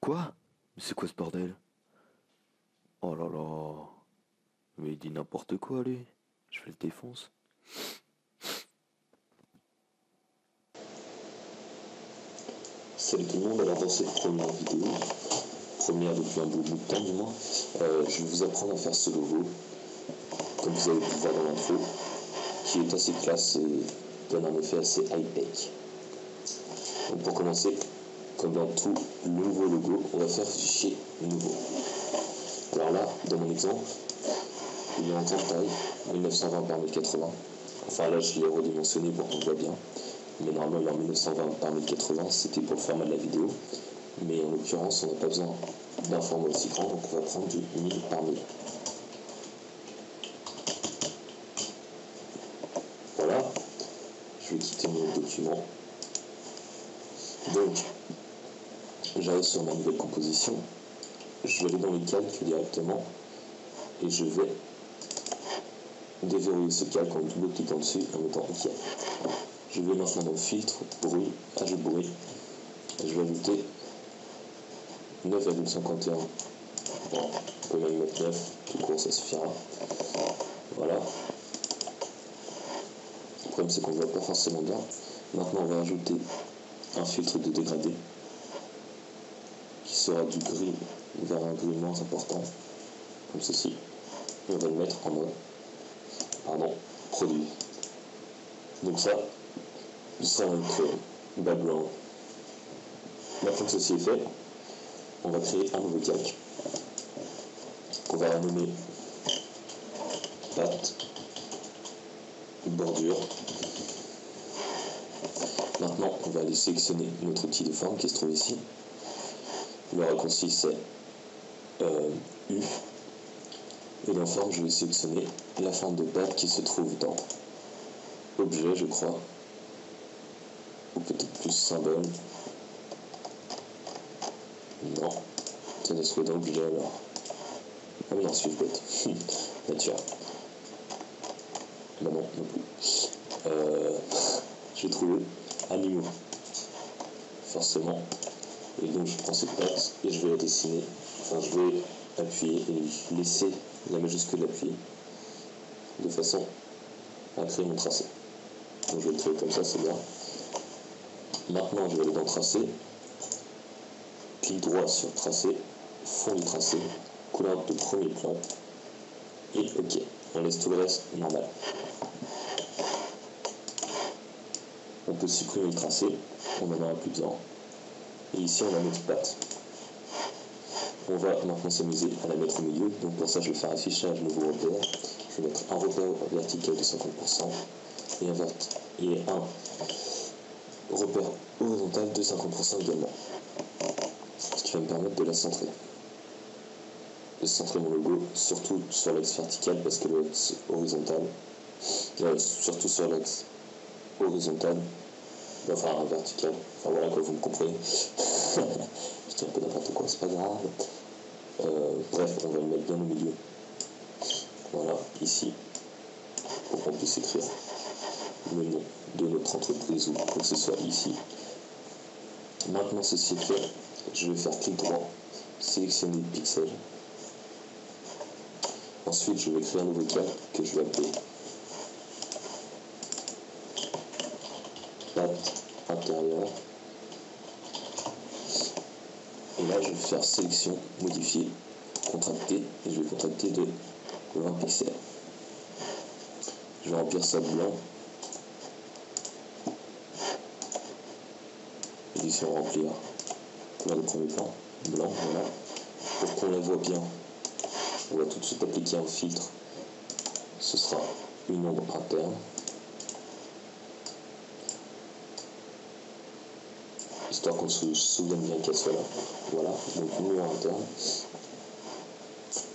Quoi? Mais c'est quoi ce bordel? Oh là là. Mais il dit n'importe quoi, lui. Je vais le défonce. Salut tout le monde, alors dans cette première vidéo, première depuis un beau bout de temps du moins, je vais vous apprendre à faire ce logo, comme vous avez pu le voir dans l'intro, qui est assez classe et donne un effet assez high-tech. Donc pour commencer, comme dans tout nouveau logo, on va faire fichier nouveau. Alors là, dans mon exemple, il est en grande taille, 1920 par 1080. Enfin là, je l'ai redimensionné pour qu'on le voit bien. Mais normalement, il est en 1920 par 1080, c'était pour le format de la vidéo. Mais en l'occurrence, on n'a pas besoin d'un format aussi grand, donc on va prendre du 1000 par 1000. Voilà, je vais quitter mon document. Donc, j'arrive sur ma nouvelle composition. Je vais aller dans les calques directement et je vais déverrouiller ce calque en double-cliquant dessus en mettant OK. Je vais maintenant dans filtre, bruit, ajout de bruit. Et je vais ajouter 9,51. Bon, on peut même mettre 9, tout court, ça suffira. Voilà. Le problème, c'est qu'on ne voit pas forcément bien. Maintenant, on va ajouter un filtre de dégradé qui sera du gris vers un gris moins important, comme ceci. Et on va le mettre en mode produit. Donc ça, ce sera notre background. Maintenant que ceci est fait, on va créer un nouveau calque qu'on va renommer patte bordure. Maintenant, on va aller sélectionner notre outil de forme qui se trouve ici. Le raccourci c'est U. Et dans forme, je vais sélectionner la forme de patte qui se trouve dans objet, je crois, ou peut-être plus symbole. Non, ça doit se trouver dans objet alors. Ah mais non, suis bête. Nature. Bah non, non plus. J'ai trouvé animaux. Forcément. Et donc je prends cette patte et je vais la dessiner. Enfin, je vais appuyer et laisser la majuscule appuyer de façon à créer mon tracé. Donc je vais le créer comme ça, c'est bien. Maintenant, je vais aller dans tracé, clic droit sur tracé, fond du tracé, couleur de premier plan et OK. On laisse tout le reste normal. On peut supprimer le tracé, on n'en aura plus besoin. Et ici, on a notre patte. On va maintenant s'amuser à la mettre au milieu. Donc pour ça, je vais faire affichage nouveau repère. Je vais mettre un repère vertical de 50% et un repère horizontal de 50% également. Ce qui va me permettre de la centrer. De centrer mon logo, surtout sur l'axe vertical parce que l'axe horizontal, surtout sur l'axe horizontal, enfin vertical, enfin voilà quoi, vous me comprenez. Je dis un peu n'importe quoi, c'est pas grave. Bref, on va le mettre bien au milieu. Voilà, ici, pour qu'on puisse écrire le nom de notre entreprise ou quoi que ce soit ici. Maintenant, ceci est fait, je vais faire clic droit, sélectionner le pixel. Ensuite, je vais créer un nouveau calque que je vais appeler patte intérieure. Et là, je vais faire sélection, modifier, contracter, et je vais contracter de 20 pixels. Je vais remplir ça de blanc. Édition remplir, couleur de premier plan, blanc, voilà. Pour qu'on la voit bien, on va tout de suite appliquer un filtre. Ce sera une ombre interne. Histoire qu'on se souvienne bien qu'elle soit là. Voilà, donc une ombre interne.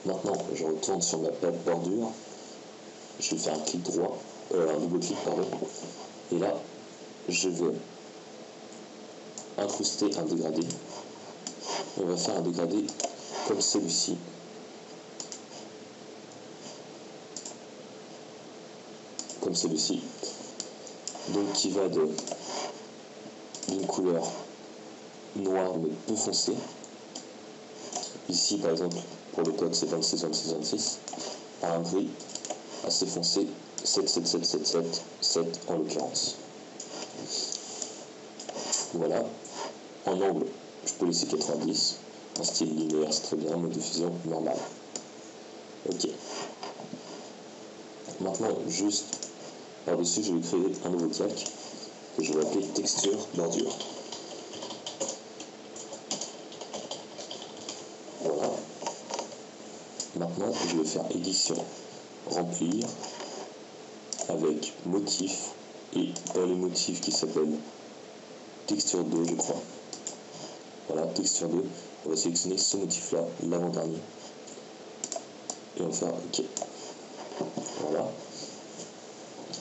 Maintenant, je retourne sur ma patte bordure. Je vais faire un clic droit, un double clic, pardon. Et là, je vais incruster un dégradé. On va faire un dégradé comme celui-ci. Comme celui-ci. Donc qui va d'une couleur noire mais peu foncée Ici par exemple pour le code c'est 26, 26, 26, par un gris assez foncé 7, 7, 7, 7, 7, 7 en l'occurrence. Voilà. En angle, je peux laisser 90. En style linéaire, c'est très bien. Mode de fusion normal. Ok. Maintenant, juste par-dessus, je vais créer un nouveau calque que je vais appeler texture bordure. Voilà. Maintenant, je vais faire édition, remplir avec motif et dans les motifs qui s'appellent texture 2, je crois. Voilà, texture 2. On va sélectionner ce motif-là, l'avant-dernier. Et on va faire OK. Voilà.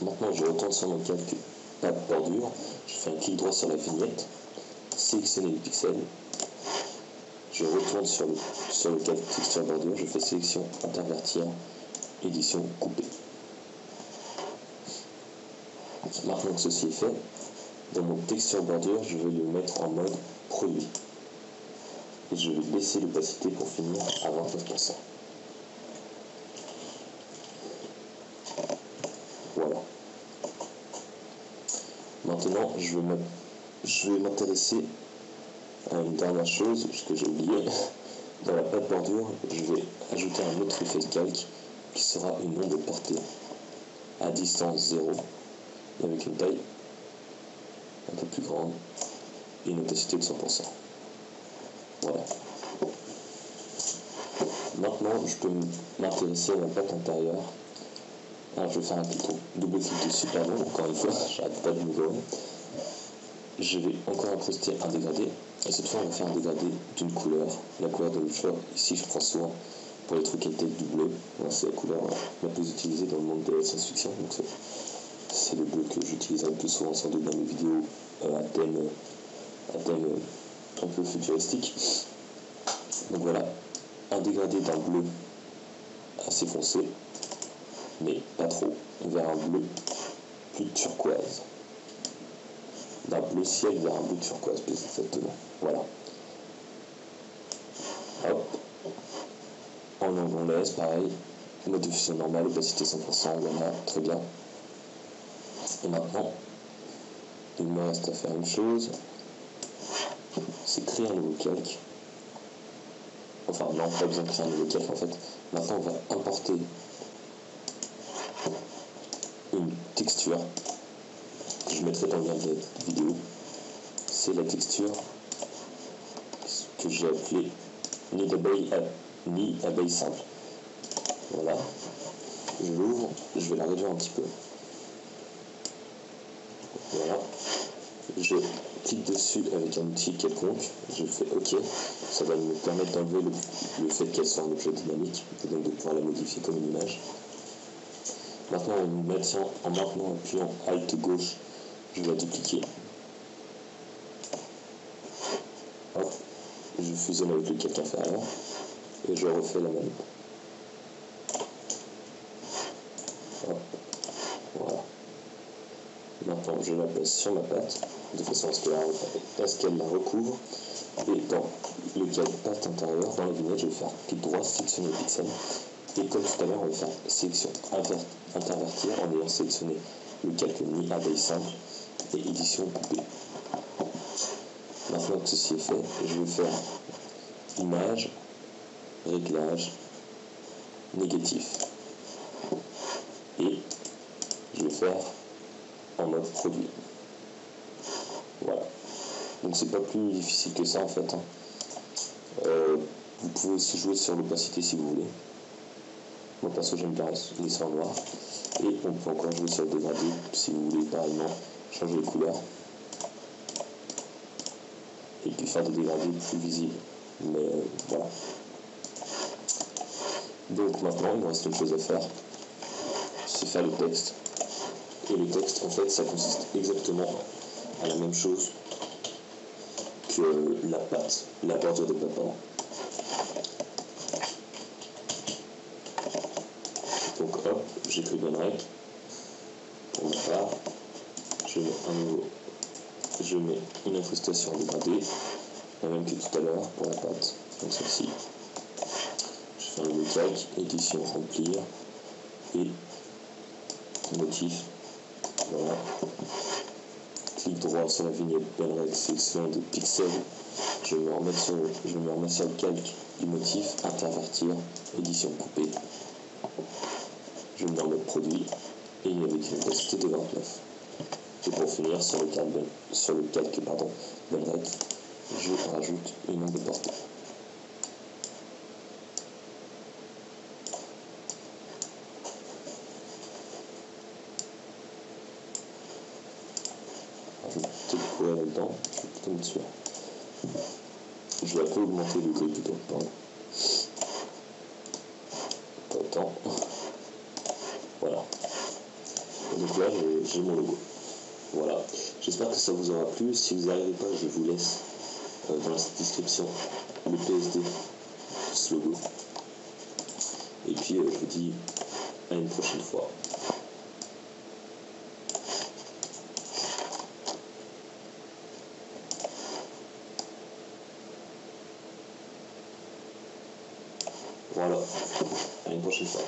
Maintenant, je retourne sur mon calque pas de bordure. Je fais un clic droit sur la vignette, sélectionner les pixels. Je retourne sur le calque texture bordure. Je fais sélection, intervertir, édition, couper. Maintenant que ceci est fait, dans mon texture bordure, je vais le mettre en mode produit. Et je vais baisser l'opacité pour finir à 29%. Voilà. Maintenant, je vais m'intéresser à une dernière chose, ce que j'ai oublié. Dans la pâte bordure, je vais ajouter un autre effet de calque qui sera une onde de portée à distance 0 et avec une taille un peu plus grande et une opacité de 100%. Voilà. Maintenant, je peux m'intéresser à la pâte intérieure. Alors, je vais faire un double clic dessus, pardon, encore une fois, j'arrête pas de me voir. Je vais encore incruster un dégradé, et cette fois on va faire un dégradé d'une couleur, la couleur de notre choix. Ici je prends souvent pour les trucs avec du bleu, c'est la couleur la plus utilisée dans le monde de la science-fiction, donc c'est le bleu que j'utiliserai le plus souvent sans doute dans mes vidéos à thème un peu futuristique. Donc voilà, un dégradé d'un bleu assez foncé, mais pas trop, vers un bleu plus turquoise. D'un bleu ciel vers un bleu turquoise, plus exactement. Voilà. Hop. En angle, on laisse, pareil. Mode de fusion normale, opacité 100%, voilà, très bien. Et maintenant, il me reste à faire une chose, c'est créer un nouveau calque. Enfin, non, pas besoin de créer un nouveau calque en fait. Maintenant, on va importer une texture que je mettrai dans le lien de la vidéo. C'est la texture que j'ai appelée nid d'abeille simple. Voilà. Je l'ouvre, je vais la réduire un petit peu. Voilà. Je clique dessus avec un outil quelconque, je fais OK, ça va me permettre d'enlever le fait qu'elle soit un objet dynamique et donc de pouvoir la modifier comme une image. Maintenant, en maintenant appuyant Alt gauche, je vais la dupliquer. Hop, je fusionne avec le calque inférieur et je refais la manip. Hop, voilà. Maintenant, je la place sur ma pâte de façon à ce qu'elle la recouvre. Et dans le calque pâte intérieure, dans la vignette, je vais faire clic droit, sélectionner le pixel. Et comme tout à l'heure, on va faire sélection intervertir en ayant sélectionné le calque nid abeille simple et édition coupée. Maintenant que ceci est fait, je vais faire image, réglage, négatif. Et je vais faire en mode produit. Voilà. Donc c'est pas plus difficile que ça en fait. Vous pouvez aussi jouer sur l'opacité si vous voulez. Moi perso j'aime bien laisser en noir. Et on peut encore jouer sur le dégradé si vous voulez pareillement changer les couleurs. Et puis faire des dégradés plus visibles. Mais voilà. Donc maintenant il me reste une chose à faire. C'est faire le texte. Et le texte en fait ça consiste exactement à la même chose que la pâte, la bordure de pâte. Donc hop, j'écris bonne règle. Pour ma part, je mets une incrustation dégradée, la même que tout à l'heure pour la pâte, donc celle-ci. le calque, édition remplir et motif. Voilà. Clic droit sur la vignette Benrec, sélection de pixels. Je me remets sur le calque du motif, intervertir, édition coupée. Je me remets produit et avec une opacité de 29. Et pour finir, sur le calque Benrec, je rajoute une onde de portée. Rajouter quoi là-dedans? Je vais plutôt me dessus. Je vais un peu augmenter le gris plutôt. Pardon. Pas autant. Voilà. Et donc là, j'ai mon logo. Voilà. J'espère que ça vous aura plu. Si vous n'y arrivez pas, je vous laisse dans la description le PSD de ce logo. Et puis, je vous dis à une prochaine fois. Voilà. À une prochaine fois.